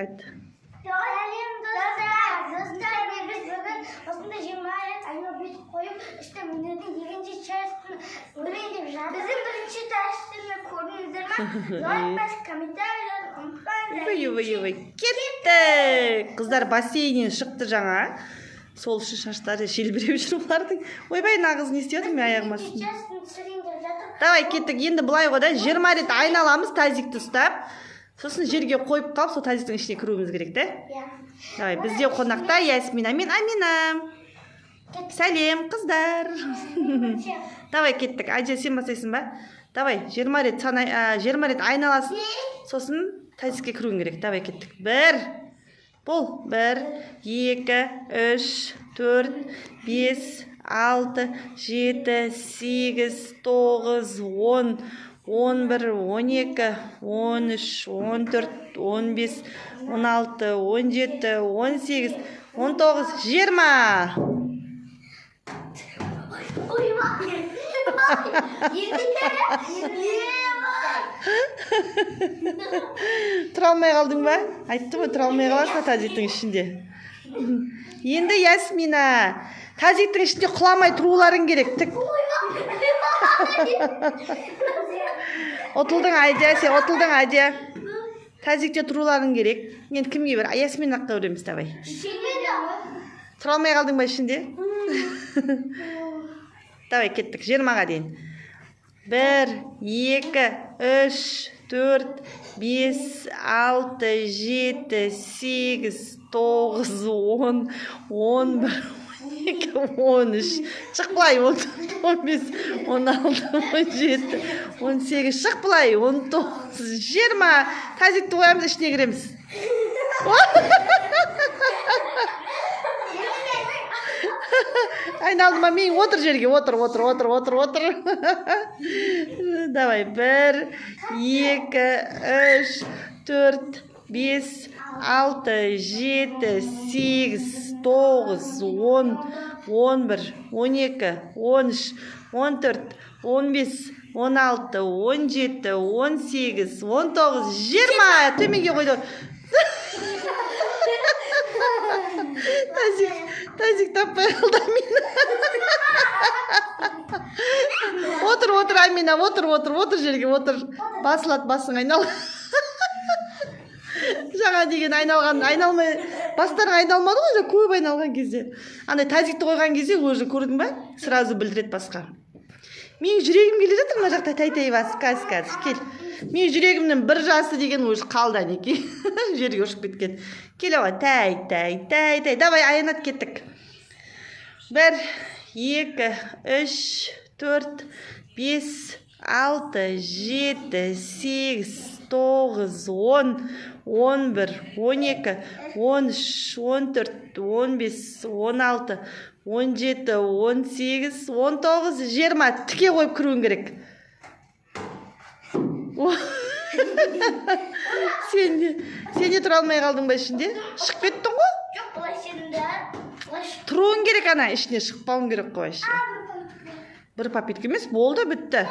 Айт. Сәлем достар, біз бүгін осындай 20 рет айналып өтіп қойып, үстем өнердің екінші частын өлейін деп жатыр. Біздің бірінші частыны көрдіңіздер ме? Лайк бас, комментарийлер ұмытпаңыздар. Кетті! Қыздар бассейннен шықты жаңа. Сол үшін шаштары желбіреп жүр олардың. Ойбай, нағыз не істеп отырмын, аяғым астында. Екінші частын түсірейін деп жатыр. Давай кеттік. Енді былай ғой да 20 рет айналамыз тазикті ұстап. Сосын жерге қойып қалып, сол тазиктің ішіне кіруіміз керек, да? Давай, бізде қонақта Ясмина мен Амина. Сәлем, қыздар. Давай кеттік. Айжа, сен бастайсың ба? Давай, 20 рет айналасын. Сосын тазикке кіруің керек. Давай кеттік. 1, бол. 1, 2, 3, 4, 5, 6, 7, 8, 9, 10, 11, 12, 13, 14, 15, 16, 17, 18, 19, 20. Тұра алмай қалдың ба? Айтты ғой, тұра алмай қаласың тазиктің ішінде. Енді Ясмина, тазиктің ішінде құламай тұруларың керек. Отылдың Айжа, сен отылдың Айжа. Тазикте тұруларың керек. Енді кімге бір? Ясминаққа өреміз, давай. Тұра алмай қалдың ба ішінде? Давай, кеттік, 20-ға дейін. 1, 2, 3, 4, 5, 6, 7, 8, 9, 10, 11, 12, 13. Шық бұлай, 14, 15, 16, 17, 18. Шық бұлай, 19, 20. Тазикті қоямыз, ішіне кіреміз. Айналдыма, мен отыр жерге, отыр. Давай, 1, 2, 3, 4, 5, 6, 7, 8, 9, 10, 11, 12, 13, 14, 15, 16, 17, 18, 19, 20. Төменге қойды. Тазик таппай қалды Амина. Отыр Амина, отыр жерге, отыр. Басылады, басың айнал. Жаңа деген айналмай, бастарың айналмады ғой, көп айналған кезде. Андай тазикті қойған кезде өзі көрдің ба? Сразу білдіреді басқа. Мен жүрегім келе жатыр, мына жақта тәй басып, қазір, кел. Мен жүрегімнің бір жасы деген өзі қалды, әнеке. Жерге ұшып кеткен. Кел ава, тәй. Давай, аянат кеттік. 1, 2, 3, 4, 5, 6, 7, 8, 9, 10, 11, 12, 13, 14, 15, 16, 17, 18, 19, 20. Тіке қойып кіруің керек. Сен де тұра алмай қалдың ба ішінде? Шығып кеттің ғой? Жоқ, бұлай сенің де. Тұруың керек ана, ішіне шықпауың керек қой іші. Бір попитка емес, болды, бітті.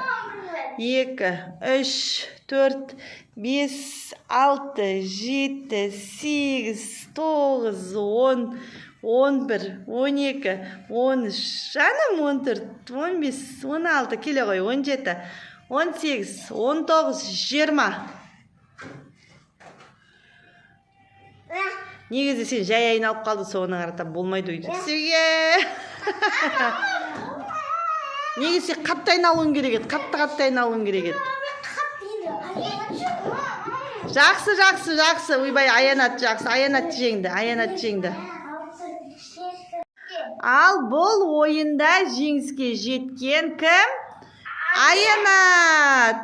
2, 3, 4, 5, 6, 7, 8, 9, 10, 11, 12, 13, жаным 14, 15, 16, келе ғой, 17, 18, 19, 20. Негізі сен жай айналып қалды, соғына қарата болмайды өйді. Сүйе! Негізі сен қатты айналуың керек еді, қатты айналуың керек еді. Жақсы. Ойбай, аянат жеңді. Ал бұл ойында жеңіске жеткен кім? Аянат!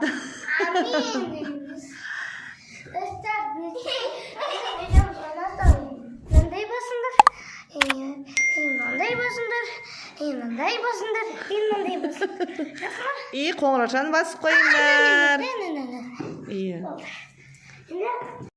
Қоңырашан басып қойыңдар.